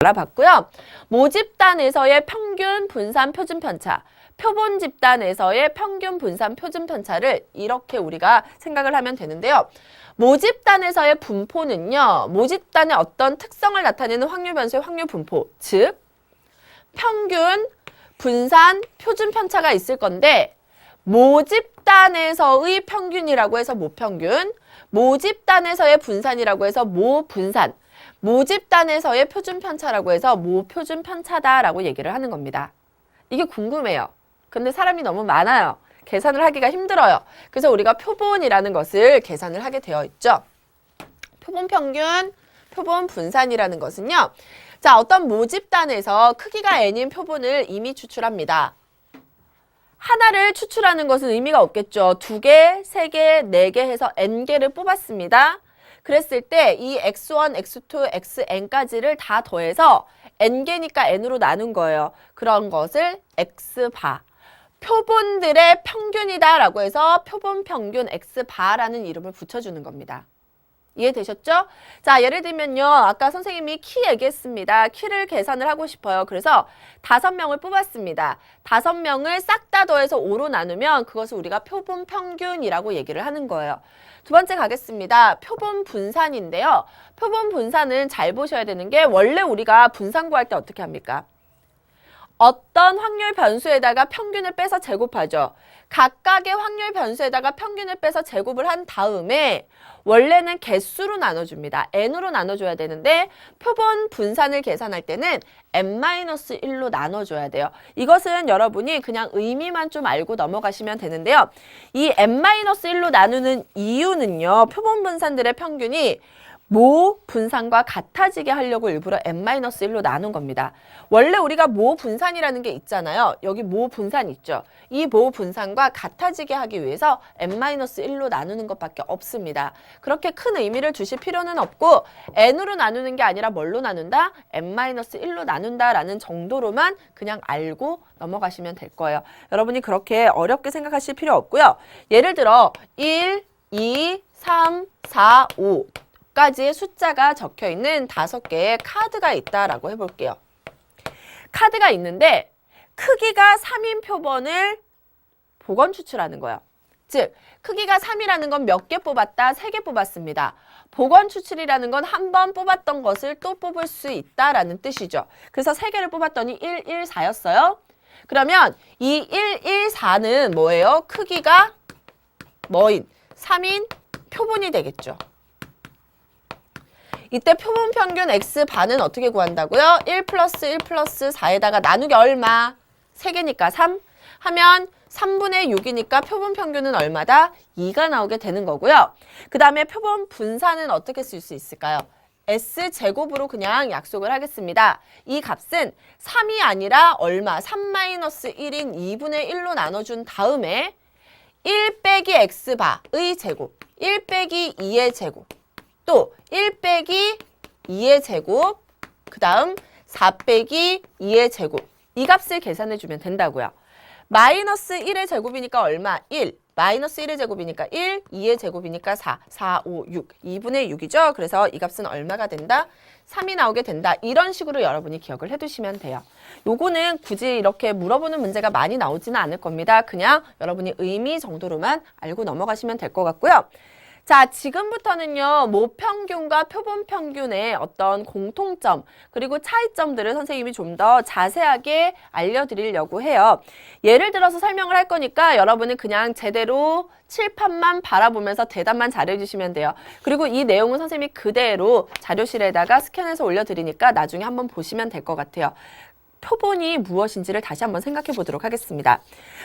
알아봤고요. 모집단에서의 평균 분산 표준 편차, 표본 집단에서의 평균 분산 표준 편차를 이렇게 우리가 생각을 하면 되는데요. 모집단에서의 분포는요. 모집단의 어떤 특성을 나타내는 확률 변수의 확률 분포, 즉 평균 분산 표준 편차가 있을 건데 모집단에서의 평균이라고 해서 모평균, 모집단에서의 분산이라고 해서 모분산, 모집단에서의 표준 편차라고 해서 모표준 편차다라고 얘기를 하는 겁니다. 이게 궁금해요. 근데 사람이 너무 많아요. 계산을 하기가 힘들어요. 그래서 우리가 표본이라는 것을 계산을 하게 되어 있죠. 표본 평균, 표본 분산이라는 것은요. 자, 어떤 모집단에서 크기가 n인 표본을 이미 추출합니다. 하나를 추출하는 것은 의미가 없겠죠. 2개, 3개, 4개 해서 n개를 뽑았습니다. 그랬을 때 이 x1, x2, xn까지를 다 더해서 n개니까 n으로 나눈 거예요. 그런 것을 x바, 표본들의 평균이다라고 해서 표본 평균 x바라는 이름을 붙여주는 겁니다. 이해되셨죠? 자, 예를 들면요. 아까 선생님이 키 얘기했습니다. 키를 계산을 하고 싶어요. 그래서 5명을 뽑았습니다. 5명을 싹 다 더해서 5로 나누면 그것을 우리가 표본 평균이라고 얘기를 하는 거예요. 두 번째 가겠습니다. 표본 분산인데요. 표본 분산은 잘 보셔야 되는 게 원래 우리가 분산 구할 때 어떻게 합니까? 어떤 확률 변수에다가 평균을 빼서 제곱하죠. 각각의 확률 변수에다가 평균을 빼서 제곱을 한 다음에 원래는 개수로 나눠줍니다. n으로 나눠줘야 되는데 표본 분산을 계산할 때는 n-1로 나눠줘야 돼요. 이것은 여러분이 그냥 의미만 좀 알고 넘어가시면 되는데요. 이 n-1로 나누는 이유는요. 표본 분산들의 평균이 모 분산과 같아지게 하려고 일부러 n-1로 나눈 겁니다. 원래 우리가 모 분산이라는 게 있잖아요. 여기 모 분산 있죠. 이 모 분산과 같아지게 하기 위해서 n-1로 나누는 것밖에 없습니다. 그렇게 큰 의미를 주실 필요는 없고 n으로 나누는 게 아니라 뭘로 나눈다? n-1로 나눈다라는 정도로만 그냥 알고 넘어가시면 될 거예요. 여러분이 그렇게 어렵게 생각하실 필요 없고요. 예를 들어 1, 2, 3, 4, 5 까지의 숫자가 적혀 있는 5개의 카드가 있다라고 해볼게요. 카드가 있는데 크기가 3인 표본을 복원 추출하는 거예요. 즉 크기가 3이라는 건 몇 개 뽑았다? 3개 뽑았습니다. 복원 추출이라는 건 한 번 뽑았던 것을 또 뽑을 수 있다라는 뜻이죠. 그래서 3개를 뽑았더니 1, 1, 4였어요. 그러면 이 1, 1, 4는 뭐예요? 크기가 뭐인? 3인 표본이 되겠죠. 이때 표본 평균 x반은 어떻게 구한다고요? 1 플러스 1 플러스 4에다가 나누기 얼마? 3개니까 3 하면 3분의 6이니까 표본 평균은 얼마다? 2가 나오게 되는 거고요. 그 다음에 표본 분산은 어떻게 쓸 수 있을까요? s제곱으로 그냥 약속을 하겠습니다. 이 값은 3이 아니라 얼마? 3-1인 2분의 1로 나눠준 다음에 1 빼기 x바의 제곱, 1 빼기 2의 제곱, 또 1 빼기 2의 제곱, 그 다음 4 빼기 2의 제곱. 이 값을 계산해주면 된다고요. 마이너스 1의 제곱이니까 얼마? 1. 마이너스 1의 제곱이니까 1, 2의 제곱이니까 4, 4, 5, 6. 2분의 6이죠. 그래서 이 값은 얼마가 된다? 3이 나오게 된다. 이런 식으로 여러분이 기억을 해두시면 돼요. 요거는 굳이 이렇게 물어보는 문제가 많이 나오지는 않을 겁니다. 그냥 여러분이 의미 정도로만 알고 넘어가시면 될 것 같고요. 자, 지금부터는요, 모평균과 표본평균의 어떤 공통점, 그리고 차이점들을 선생님이 좀 더 자세하게 알려드리려고 해요. 예를 들어서 설명을 할 거니까 여러분은 그냥 제대로 칠판만 바라보면서 대답만 잘해주시면 돼요. 그리고 이 내용은 선생님이 그대로 자료실에다가 스캔해서 올려드리니까 나중에 한번 보시면 될 것 같아요. 표본이 무엇인지를 다시 한번 생각해 보도록 하겠습니다.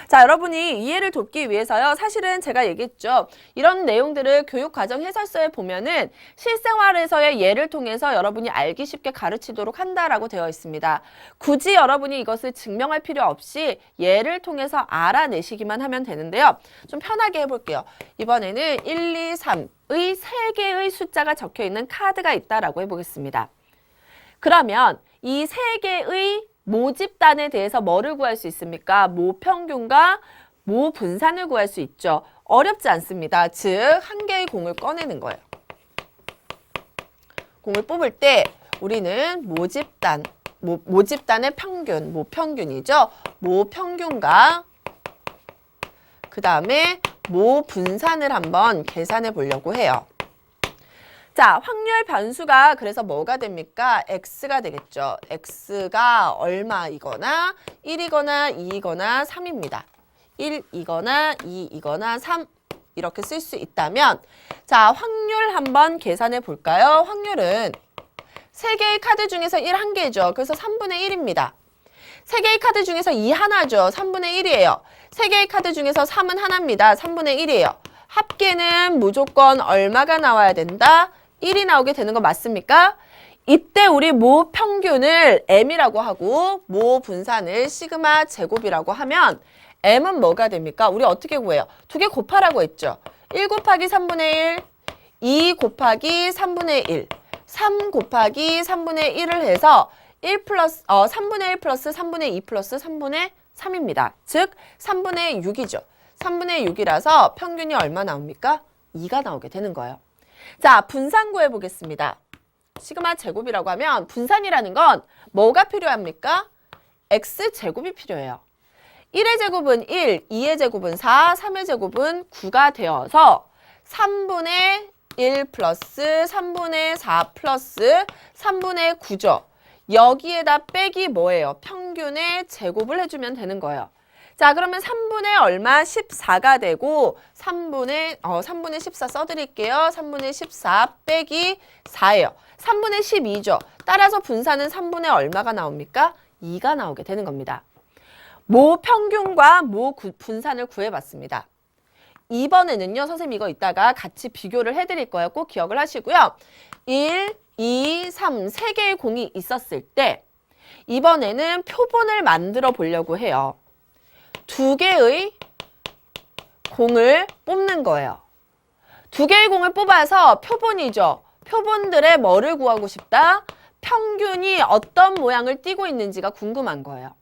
자, 여러분이 이해를 돕기 위해서요. 사실은 제가 얘기했죠. 이런 내용들을 교육과정 해설서에 보면은 실생활에서의 예를 통해서 여러분이 알기 쉽게 가르치도록 한다라고 되어 있습니다. 굳이 여러분이 이것을 증명할 필요 없이 예를 통해서 알아내시기만 하면 되는데요. 좀 편하게 해볼게요. 이번에는 1, 2, 3의 3개의 숫자가 적혀 있는 카드가 있다라고 해보겠습니다. 그러면 이 3개의 모집단에 대해서 뭐를 구할 수 있습니까? 모평균과 모분산을 구할 수 있죠. 어렵지 않습니다. 즉, 한 개의 공을 꺼내는 거예요. 공을 뽑을 때 우리는 모집단의 평균, 모평균이죠. 모평균과 그 다음에 모분산을 한번 계산해 보려고 해요. 자, 확률 변수가 그래서 뭐가 됩니까? x가 되겠죠. x가 얼마이거나 1이거나 2이거나 3입니다. 1이거나 2이거나 3 이렇게 쓸 수 있다면 자, 확률 한번 계산해 볼까요? 확률은 3개의 카드 중에서 1 한 개죠. 그래서 3분의 1입니다. 3개의 카드 중에서 2 하나죠. 3분의 1이에요. 3개의 카드 중에서 3은 하나입니다. 3분의 1이에요. 합계는 무조건 얼마가 나와야 된다? 1이 나오게 되는 거 맞습니까? 이때 우리 모 평균을 m이라고 하고 모 분산을 시그마 제곱이라고 하면 m은 뭐가 됩니까? 우리 어떻게 구해요? 2개 곱하라고 했죠. 1 곱하기 3분의 1, 2 곱하기 3분의 1, 3 곱하기 3분의 1을 해서 3분의 1 플러스 3분의 2 플러스 3분의 3입니다. 즉 3분의 6이죠. 3분의 6이라서 평균이 얼마 나옵니까? 2가 나오게 되는 거예요. 자, 분산 구해보겠습니다. 시그마 제곱이라고 하면 분산이라는 건 뭐가 필요합니까? x제곱이 필요해요. 1의 제곱은 1, 2의 제곱은 4, 3의 제곱은 9가 되어서 3분의 1 플러스 3분의 4 플러스 3분의 9죠. 여기에다 빼기 뭐예요? 평균의 제곱을 해주면 되는 거예요. 자, 그러면 3분의 얼마? 14가 되고 3분의 14 써드릴게요. 3분의 14 빼기 4예요. 3분의 12죠. 따라서 분산은 3분의 얼마가 나옵니까? 2가 나오게 되는 겁니다. 모 평균과 모 분산을 구해봤습니다. 이번에는요, 선생님 이거 이따가 같이 비교를 해드릴 거예요. 꼭 기억을 하시고요. 1, 2, 3, 3개의 공이 있었을 때 이번에는 표본을 만들어 보려고 해요. 2개의 공을 뽑는 거예요. 2개의 공을 뽑아서 표본이죠. 표본들의 뭐를 구하고 싶다? 평균이 어떤 모양을 띠고 있는지가 궁금한 거예요.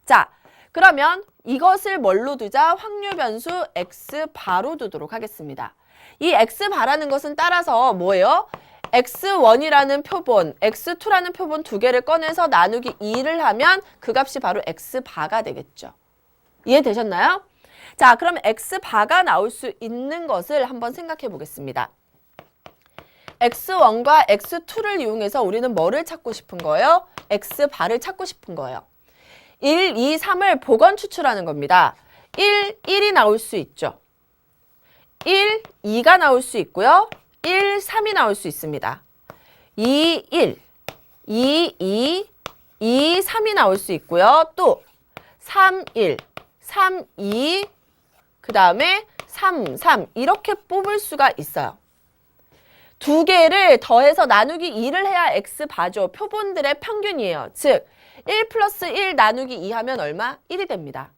자, 그러면 이것을 뭘로 두자? 확률 변수 x바로 두도록 하겠습니다. 이 x바라는 것은 따라서 뭐예요? x1이라는 표본, x2라는 표본 2개를 꺼내서 나누기 2를 하면 그 값이 바로 x바가 되겠죠. 이해되셨나요? 자, 그럼 x바가 나올 수 있는 것을 한번 생각해 보겠습니다. x1과 x2를 이용해서 우리는 뭐를 찾고 싶은 거예요? x바를 찾고 싶은 거예요. 1, 2, 3을 복원 추출하는 겁니다. 1이 나올 수 있죠. 1, 2가 나올 수 있고요. 1, 3이 나올 수 있습니다. 2, 1, 2, 2, 2, 3이 나올 수 있고요. 또 3, 1, 3, 2, 그 다음에 3, 3 이렇게 뽑을 수가 있어요. 2개를 더해서 나누기 2를 해야 x바죠. 표본들의 평균이에요. 즉 1 플러스 1 나누기 2 하면 얼마? 1이 됩니다.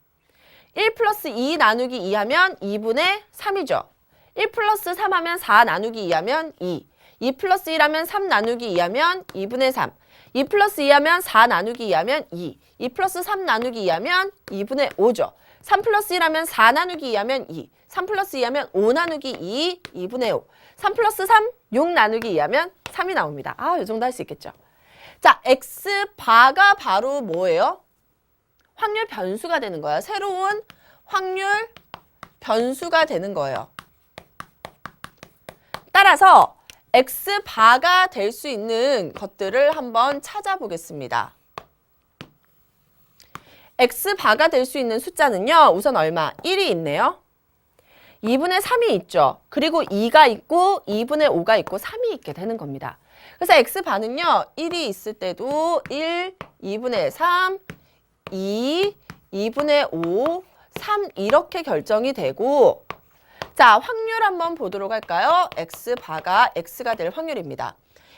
1 플러스 2 나누기 2 하면 2분의 3이죠. 1 플러스 3 하면 4 나누기 2 하면 2. 2 플러스 1 하면 3 나누기 2 하면 2분의 3. 2 플러스 2 하면 4 나누기 2 하면 2. 2 플러스 3 나누기 2 하면 2분의 5죠. 3 플러스 1 하면 4 나누기 2 하면 2. 3 플러스 2 하면 5 나누기 2, 2분의 5. 3 플러스 3, 6 나누기 2 하면 3이 나옵니다. 이 정도 할 수 있겠죠. 자, x바가 바로 뭐예요? 확률 변수가 되는 거예요. 새로운 확률 변수가 되는 거예요. 따라서 x바가 될 수 있는 것들을 한번 찾아보겠습니다. x바가 될 수 있는 숫자는요. 우선 얼마? 1이 있네요. 2분의 3이 있죠. 그리고 2가 있고 2분의 5가 있고 3이 있게 되는 겁니다. 그래서 x바는요. 1이 있을 때도 1, 2분의 3, 2, 2분의 5, 3 이렇게 결정이 되고 자, 확률 한번 보도록 할까요? x바가 x가 될 확률입니다.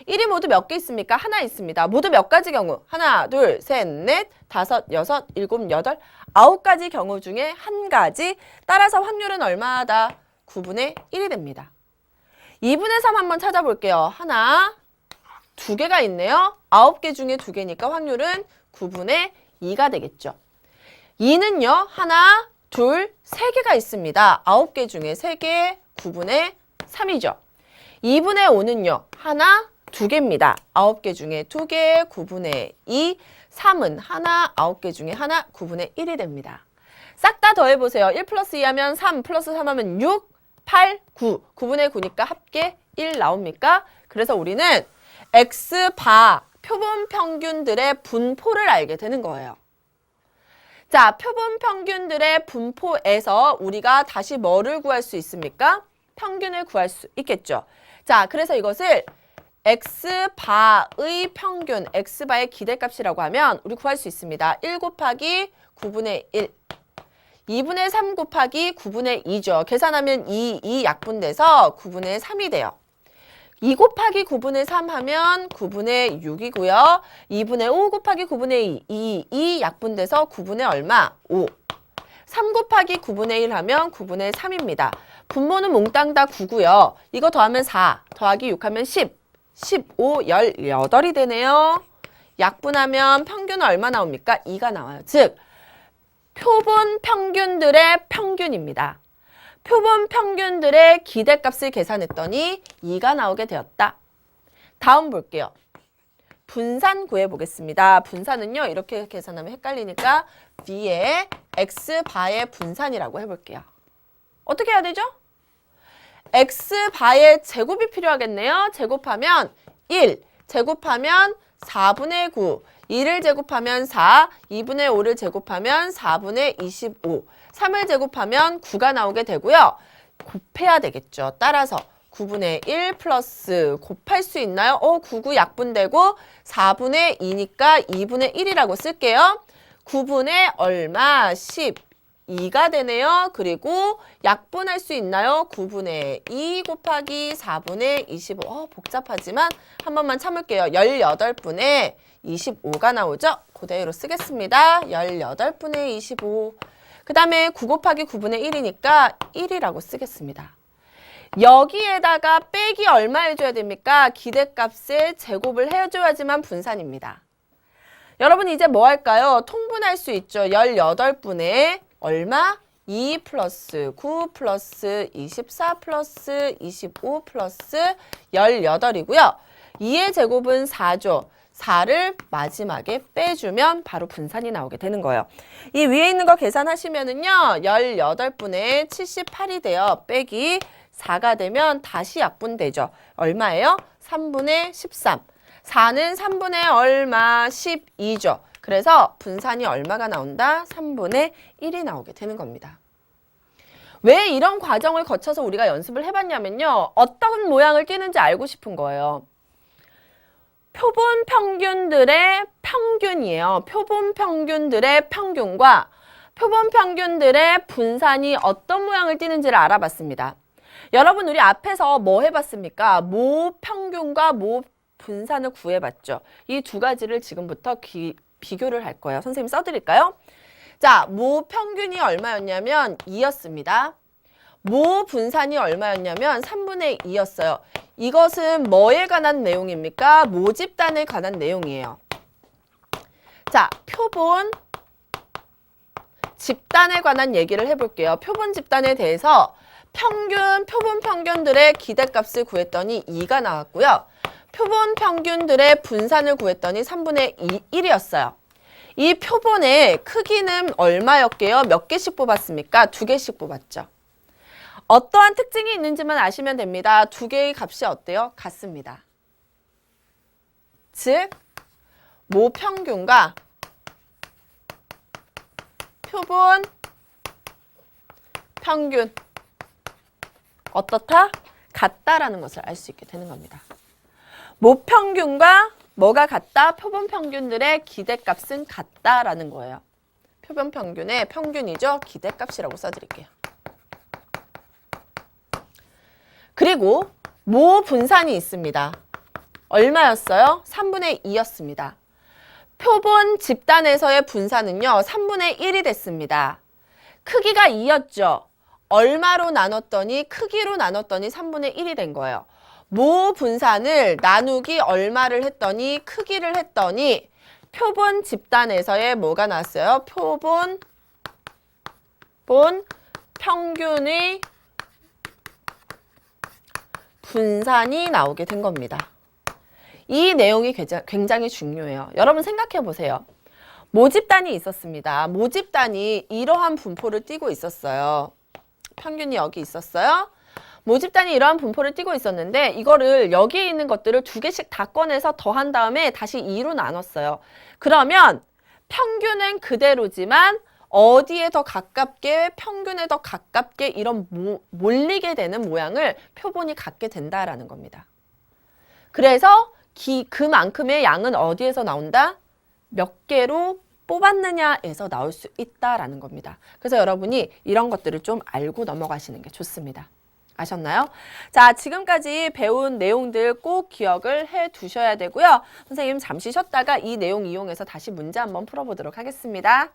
1이 모두 몇 개 있습니까? 하나 있습니다. 모두 몇 가지 경우? 하나, 둘, 셋, 넷, 다섯, 여섯, 일곱, 여덟, 9가지 경우 중에 한 가지. 따라서 확률은 얼마다? 9분의 1이 됩니다. 2분의 3 한번 찾아볼게요. 하나, 2개가 있네요. 9개 중에 2개니까 확률은 9분의 2가 되겠죠. 2는요. 하나, 둘, 3개가 있습니다. 9개 중에 3개, 9분의 3이죠. 2분의 5는요. 하나, 2개입니다. 9개 중에 2개 9분의 2, 3은 하나, 9개 중에 하나 9분의 1이 됩니다. 싹 다 더해보세요. 1 플러스 2 하면 3, 플러스 3 하면 6, 8, 9. 9분의 9니까 합계 1 나옵니까? 그래서 우리는 X바 표본 평균들의 분포를 알게 되는 거예요. 자, 표본 평균들의 분포에서 우리가 다시 뭐를 구할 수 있습니까? 평균을 구할 수 있겠죠. 자, 그래서 이것을 X바의 평균, X바의 기대값이라고 하면 우리 구할 수 있습니다. 1 곱하기 9분의 1, 2분의 3 곱하기 9분의 2죠. 계산하면 2 약분돼서 9분의 3이 돼요. 2 곱하기 9분의 3 하면 9분의 6이고요. 2분의 5 곱하기 9분의 2 약분돼서 9분의 얼마? 5. 3 곱하기 9분의 1 하면 9분의 3입니다. 분모는 몽땅 다 9고요. 이거 더하면 4, 더하기 6 하면 10, 15, 18이 되네요. 약분하면 평균은 얼마 나옵니까? 2가 나와요. 즉, 표본 평균들의 평균입니다. 표본 평균들의 기대값을 계산했더니 2가 나오게 되었다. 다음 볼게요. 분산 구해보겠습니다. 분산은요, 이렇게 계산하면 헷갈리니까 B의 X바의 분산이라고 해볼게요. 어떻게 해야 되죠? X바의 제곱이 필요하겠네요. 제곱하면 1, 제곱하면 4분의 9, 2를 제곱하면 4, 2분의 5를 제곱하면 4분의 25, 3을 제곱하면 9가 나오게 되고요. 곱해야 되겠죠. 따라서 9분의 1 플러스 곱할 수 있나요? 9, 9 약분되고 4분의 2니까 2분의 1이라고 쓸게요. 9분의 얼마? 12가 되네요. 그리고 약분할 수 있나요? 9분의 2 곱하기 4분의 25. 복잡하지만 한 번만 참을게요. 18분의 25가 나오죠? 그대로 쓰겠습니다. 18분의 25. 그 다음에 9 곱하기 9분의 1이니까 1이라고 쓰겠습니다. 여기에다가 빼기 얼마 해줘야 됩니까? 기대값의 제곱을 해줘야지만 분산입니다. 여러분 이제 뭐 할까요? 통분할 수 있죠. 18분의 얼마? 2 플러스 9 플러스 24 플러스 25 플러스 18이고요. 2의 제곱은 4죠. 4를 마지막에 빼주면 바로 분산이 나오게 되는 거예요. 이 위에 있는 거 계산하시면은요. 18분의 78이 돼요. 빼기 4가 되면 다시 약분되죠. 얼마예요? 3분의 13. 4는 3분의 얼마? 12죠. 그래서 분산이 얼마가 나온다? 3분의 1이 나오게 되는 겁니다. 왜 이런 과정을 거쳐서 우리가 연습을 해봤냐면요. 어떤 모양을 띄는지 알고 싶은 거예요. 표본 평균들의 평균이에요. 표본 평균들의 평균과 표본 평균들의 분산이 어떤 모양을 띠는지를 알아봤습니다. 여러분 우리 앞에서 뭐 해봤습니까? 모 평균과 모 분산을 구해봤죠. 이 두 가지를 지금부터 비교를 할 거예요. 선생님 써드릴까요? 자, 모 평균이 얼마였냐면 2였습니다. 모 분산이 얼마였냐면 3분의 2였어요. 이것은 뭐에 관한 내용입니까? 모집단에 관한 내용이에요. 자, 표본 집단에 관한 얘기를 해볼게요. 표본 집단에 대해서 표본 평균들의 기대값을 구했더니 2가 나왔고요. 표본 평균들의 분산을 구했더니 3분의 1이었어요. 이 표본의 크기는 얼마였게요? 몇 개씩 뽑았습니까? 2개씩 뽑았죠. 어떠한 특징이 있는지만 아시면 됩니다. 2개의 값이 어때요? 같습니다. 즉, 모 평균과 표본 평균 어떻다? 같다라는 것을 알 수 있게 되는 겁니다. 모 평균과 뭐가 같다? 표본 평균들의 기대값은 같다라는 거예요. 표본 평균의 평균이죠. 기대값이라고 써드릴게요. 그리고 모 분산이 있습니다. 얼마였어요? 3분의 2였습니다. 표본 집단에서의 분산은요. 3분의 1이 됐습니다. 크기가 2였죠. 얼마로 나눴더니 크기로 나눴더니 3분의 1이 된 거예요. 모 분산을 나누기 얼마를 했더니 크기를 했더니 표본 집단에서의 뭐가 나왔어요? 표본 평균의 분산이 나오게 된 겁니다. 이 내용이 굉장히 중요해요. 여러분 생각해 보세요. 모집단이 있었습니다. 모집단이 이러한 분포를 띠고 있었어요. 평균이 여기 있었어요. 모집단이 이러한 분포를 띠고 있었는데 이거를 여기에 있는 것들을 두 개씩 다 꺼내서 더한 다음에 다시 2로 나눴어요. 그러면 평균은 그대로지만 어디에 더 가깝게, 평균에 더 가깝게 이런 몰리게 되는 모양을 표본이 갖게 된다라는 겁니다. 그래서 그만큼의 양은 어디에서 나온다? 몇 개로 뽑았느냐에서 나올 수 있다라는 겁니다. 그래서 여러분이 이런 것들을 좀 알고 넘어가시는 게 좋습니다. 아셨나요? 자, 지금까지 배운 내용들 꼭 기억을 해 두셔야 되고요. 선생님 잠시 쉬었다가 이 내용 이용해서 다시 문제 한번 풀어보도록 하겠습니다.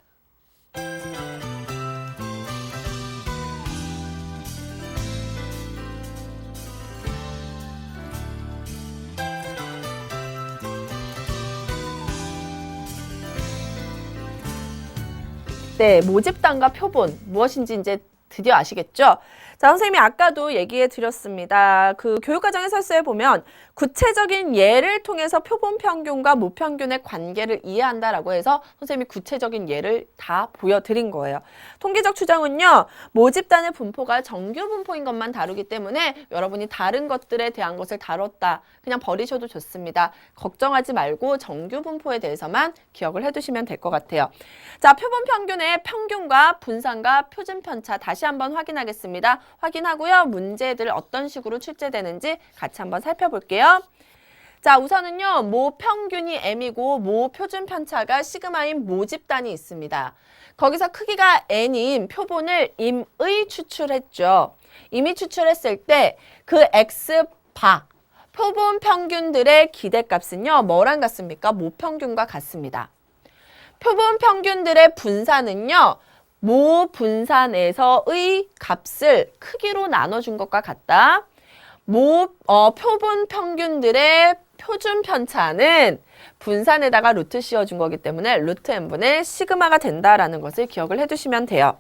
네, 모집단과 표본 무엇인지 이제 드디어 아시겠죠? 자, 선생님이 아까도 얘기해 드렸습니다. 그 교육과정의 설수에 보면 구체적인 예를 통해서 표본 평균과 모평균의 관계를 이해한다라고 해서 선생님이 구체적인 예를 다 보여드린 거예요. 통계적 추정은요, 모집단의 분포가 정규 분포인 것만 다루기 때문에 여러분이 다른 것들에 대한 것을 다뤘다. 그냥 버리셔도 좋습니다. 걱정하지 말고 정규 분포에 대해서만 기억을 해두시면 될 것 같아요. 자, 표본 평균의 평균과 분산과 표준 편차 다시 한번 확인하겠습니다. 확인하고요. 문제들 어떤 식으로 출제되는지 같이 한번 살펴볼게요. 자, 우선은요. 모 평균이 M이고 모 표준 편차가 시그마인 모집단이 있습니다. 거기서 크기가 N인 표본을 임의 추출했죠. 임의 추출했을 때 그 X바 표본 평균들의 기대값은요. 뭐랑 같습니까? 모평균과 같습니다. 표본 평균들의 분산은요. 모 분산에서의 값을 크기로 나눠준 것과 같다. 표본 평균들의 표준 편차는 분산에다가 루트 씌워준 거기 때문에 루트 n분의 시그마가 된다라는 것을 기억을 해두시면 돼요.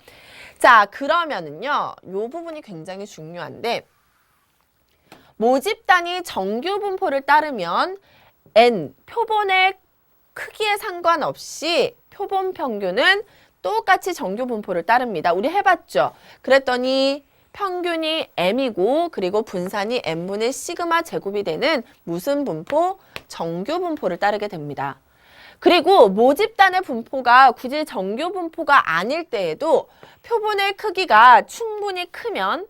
자, 그러면은요, 이 부분이 굉장히 중요한데, 모집단이 정규 분포를 따르면 n, 표본의 크기에 상관없이 표본 평균은 똑같이 정규 분포를 따릅니다. 우리 해봤죠? 그랬더니 평균이 m이고 그리고 분산이 n분의 시그마 제곱이 되는 무슨 분포? 정규 분포를 따르게 됩니다. 그리고 모집단의 분포가 굳이 정규 분포가 아닐 때에도 표본의 크기가 충분히 크면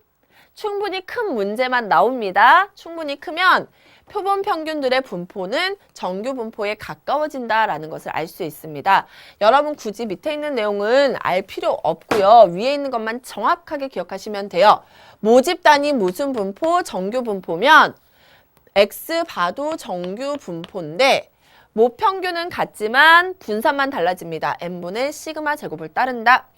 충분히 큰 문제만 나옵니다. 충분히 크면 표본 평균들의 분포는 정규 분포에 가까워진다라는 것을 알 수 있습니다. 여러분 굳이 밑에 있는 내용은 알 필요 없고요. 위에 있는 것만 정확하게 기억하시면 돼요. 모집단이 무슨 분포? 정규 분포면 X바도 정규 분포인데 모평균은 같지만 분산만 달라집니다. n분의 시그마 제곱을 따른다.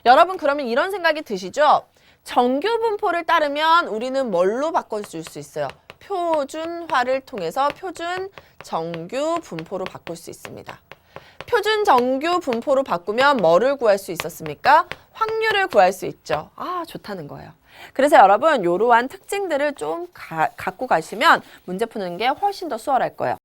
여러분 그러면 이런 생각이 드시죠? 정규 분포를 따르면 우리는 뭘로 바꿔줄 수 있어요? 표준화를 통해서 표준 정규 분포로 바꿀 수 있습니다. 표준 정규 분포로 바꾸면 뭐를 구할 수 있었습니까? 확률을 구할 수 있죠. 아, 좋다는 거예요. 그래서 여러분 이러한 특징들을 좀 갖고 가시면 문제 푸는 게 훨씬 더 수월할 거예요.